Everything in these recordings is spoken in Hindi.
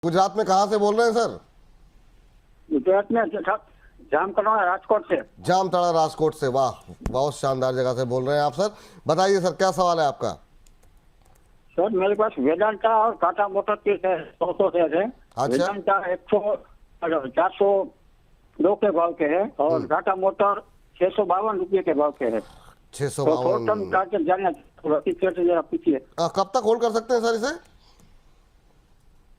गुजरात में कहाँ से बोल रहे हैं सर? गुजरात में जामतड़ा राजकोट से। जामतड़ा राजकोट से, वाह, बहुत शानदार जगह से बोल रहे हैं आप सर। बताइए सर, क्या सवाल है आपका? सर मेरे पास वेदांता और टाटा मोटर के 100 शेयर है। अच्छा। वेदांता 402 के भाव के है और टाटा मोटर 652 रुपये के भाव के है। 652। तो टारगेट जानना जरा पूछिए। कब तक होल्ड कर सकते हैं सर इसे?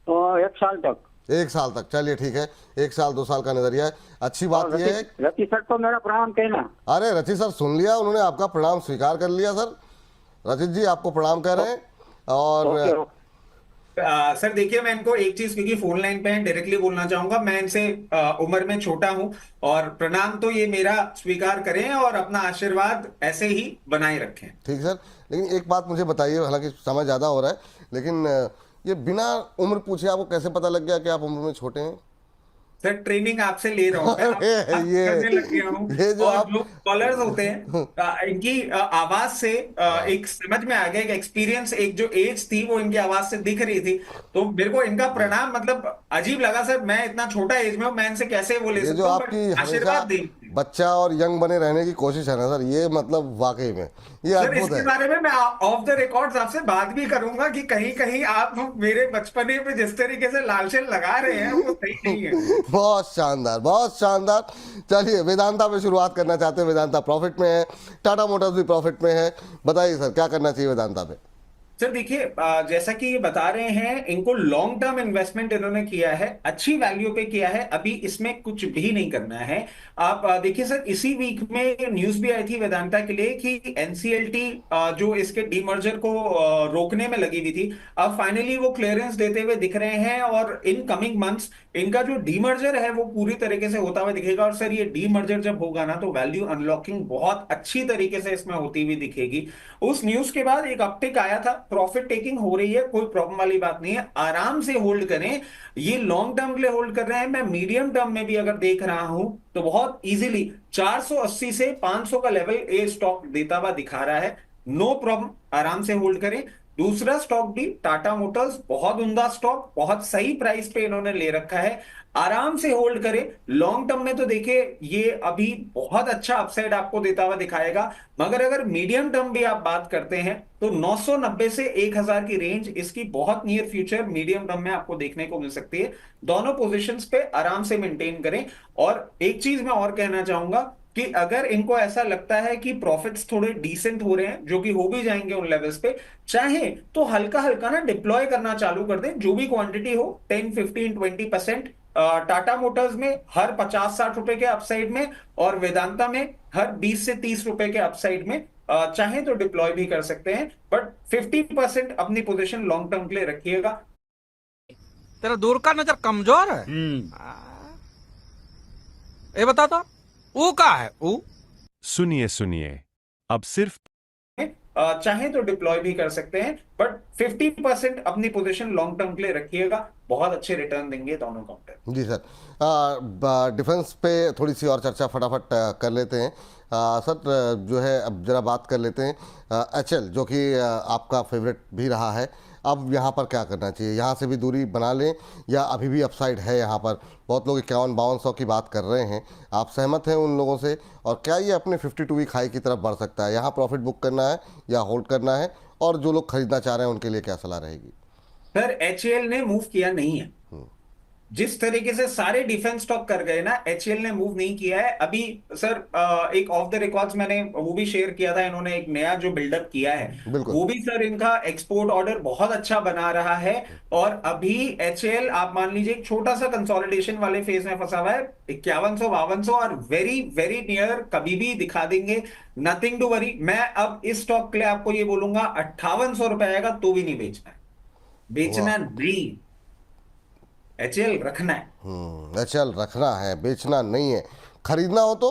तो 1 साल तक। 1 साल तक, चलिए ठीक है, 1 साल 2 साल का नजरिया है। अच्छी बात यह है। रति सर को मेरा प्रणाम कहना। अरे रचित सर सुन लिया, उन्होंने आपका प्रणाम स्वीकार कर लिया सर। रचित जी आपको प्रणाम कह रहे हैं। और सर देखिए, मैं इनको एक चीज, क्योंकि फोन लाइन पे डायरेक्टली बोलना चाहूंगा। मैं इनसे उम्र में छोटा हूं और प्रणाम तो ये मेरा स्वीकार करें और अपना आशीर्वाद ऐसे ही बनाए रखें। ठीक सर, लेकिन एक बात मुझे बताइए, हालांकि समय ज़्यादा हो रहा है, लेकिन ये बिना उम्र पूछे आपको कैसे पता लग गया कि आप उम्र में छोटे हैं? सर ट्रेनिंग आपसे ले रहा हूँ, करने लग गया हूँ। जो और आप जो कॉलर्स होते हैं इनकी आवाज से एक समझ में आ गया, एक एक्सपीरियंस, एक जो एज थी वो इनकी आवाज से दिख रही थी। तो मेरे को इनका प्रणाम मतलब अजीब लगा सर। मैं इतना छोटा एज में हूँ, मैं इनसे कैसे वो ले ये जो सकता हूँ, आपकी बट हमेशा आशीर्वाद दें। बच्चा और यंग बने रहने की कोशिश है ना सर, ये मतलब वाकई में ये सर अद्भुत इसके है। बारे में मैं ऑफ द रिकॉर्ड्स आपसे बात भी करूंगा कि कहीं कहीं आप मेरे बचपने पे जिस तरीके से लालचन लगा रहे हैं वो सही नहीं है। बहुत शानदार, बहुत शानदार। चलिए वेदांता पे शुरुआत करना चाहते हैं। वेदांता प्रॉफिट में है, टाटा मोटर्स भी प्रॉफिट में है। बताइए सर क्या करना चाहिए वेदांता पे? सर देखिए, जैसा कि ये बता रहे हैं, इनको लॉन्ग टर्म इन्वेस्टमेंट इन्होंने किया है, अच्छी वैल्यू पे किया है, अभी इसमें कुछ भी नहीं करना है। आप देखिए सर, इसी वीक में न्यूज भी आई थी वेदांता के लिए कि एनसीएलटी जो इसके डीमर्जर को रोकने में लगी हुई थी, अब फाइनली वो क्लियरेंस देते हुए दिख रहे हैं और इन कमिंग मंथ्स इनका जो डीमर्जर है वो पूरी तरीके से होता हुआ दिखेगा। और सर ये डीमर्जर जब होगा ना तो वैल्यू अनलॉकिंग बहुत अच्छी तरीके से इसमें होती हुई दिखेगी। उस न्यूज के बाद एक अपटिक आया था, प्रॉफिट टेकिंग हो रही है, कोई प्रॉब्लम वाली बात नहीं है, आराम से होल्ड करें। ये लॉन्ग टर्म के लिए होल्ड कर रहे हैं। मैं मीडियम टर्म में भी अगर देख रहा हूं तो बहुत इजीली 480 से 500 का लेवल ये स्टॉक देता हुआ दिखा रहा है। नो प्रॉब्लम, आराम से होल्ड करें। दूसरा स्टॉक भी टाटा मोटर्स, बहुत उम्दा स्टॉक, बहुत सही प्राइस पे इन्होंने ले रखा है, आराम से होल्ड करें। लॉन्ग टर्म में तो देखिए ये अभी बहुत अच्छा अपसाइड आपको देता हुआ दिखाएगा, मगर अगर मीडियम टर्म भी आप बात करते हैं तो 990 से 1000 की रेंज इसकी बहुत नियर फ्यूचर मीडियम टर्म में आपको देखने को मिल सकती है। दोनों पोजीशंस पे आराम से मेंटेन करें। और एक चीज मैं और कहना चाहूंगा कि अगर इनको ऐसा लगता है कि प्रॉफिट्स थोड़े डिसेंट हो रहे हैं, जो कि हो भी जाएंगे उन लेवल्स पे, चाहे तो हल्का हल्का ना डिप्लॉय करना चालू कर दें, जो भी क्वांटिटी हो, 10, 15, 20%। टाटा मोटर्स में हर 50-60 रुपए के अपसाइड में और वेदांता में हर 20 से 30 रुपए के अपसाइड में चाहे तो डिप्लॉय भी कर सकते हैं, बट 50% अपनी पोजीशन लॉन्ग टर्म के लिए रखिएगा। तेरा दूर का नजर कमजोर है। ये बता तो वो का है वो? सुनिए सुनिए, अब सिर्फ चाहे तो डिप्लॉय भी कर सकते हैं, बट 50% अपनी पोजीशन लॉन्ग टर्म के लिए रखिएगा। बहुत अच्छे रिटर्न देंगे दोनों काउंटर। जी सर, डिफेंस पे थोड़ी सी और चर्चा फटाफट कर लेते हैं। सर जो है अब जरा बात कर लेते हैं एचएल, जो कि आपका फेवरेट भी रहा है। अब यहाँ पर क्या करना चाहिए? यहाँ से भी दूरी बना लें या अभी भी अपसाइड है? यहाँ पर बहुत लोग 51-5200 की बात कर रहे हैं, आप सहमत हैं उन लोगों से? और क्या ये अपने 52 वीक हाई की तरफ बढ़ सकता है? यहाँ प्रॉफिट बुक करना है या होल्ड करना है? और जो लोग खरीदना चाह रहे हैं उनके लिए क्या सलाह रहेगी? सर एचएएल ने मूव किया नहीं है, जिस तरीके से सारे डिफेंस स्टॉक कर गए ना, एचएएल ने मूव नहीं किया है अभी। सर एक ऑफ द रिकॉर्ड्स मैंने वो भी शेयर किया था, इन्होंने एक नया जो बिल्डअप किया है वो भी सर इनका एक्सपोर्ट ऑर्डर बहुत अच्छा बना रहा है। और अभी एचएएल आप मान लीजिए एक छोटा सा कंसोलिडेशन वाले फेज में फंसा हुआ है, 5100-5200 और वेरी वेरी नियर कभी भी दिखा देंगे, नथिंग टू वरी। मैं अब इस स्टॉक के लिए आपको ये बोलूंगा 5800 रुपए आएगा तो भी नहीं बेचना है, बेचना नहीं, एचएएल रखना है। एचएल रखना है, बेचना नहीं है। खरीदना हो तो?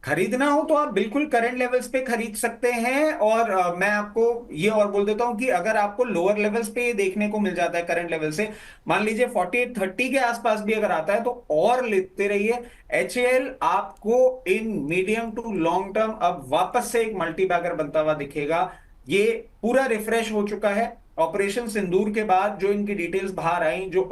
खरीदना हो तो आप बिल्कुल करंट लेवल्स पे खरीद सकते हैं। और मैं आपको ये और बोल देता हूं कि अगर आपको लोअर लेवल्स पे देखने को मिल जाता है करंट लेवल से, मान लीजिए 48-30 के आसपास भी अगर आता है तो और लेते रहिए। एचएएल आपको in medium to long term अब वापस से एक मल्टीबैगर बनता हुआ दिखेगा। ये पूरा रिफ्रेश हो चुका है ऑपरेशन सिंदूर के बाद, जो इनकी डिटेल्स बाहर आई, जो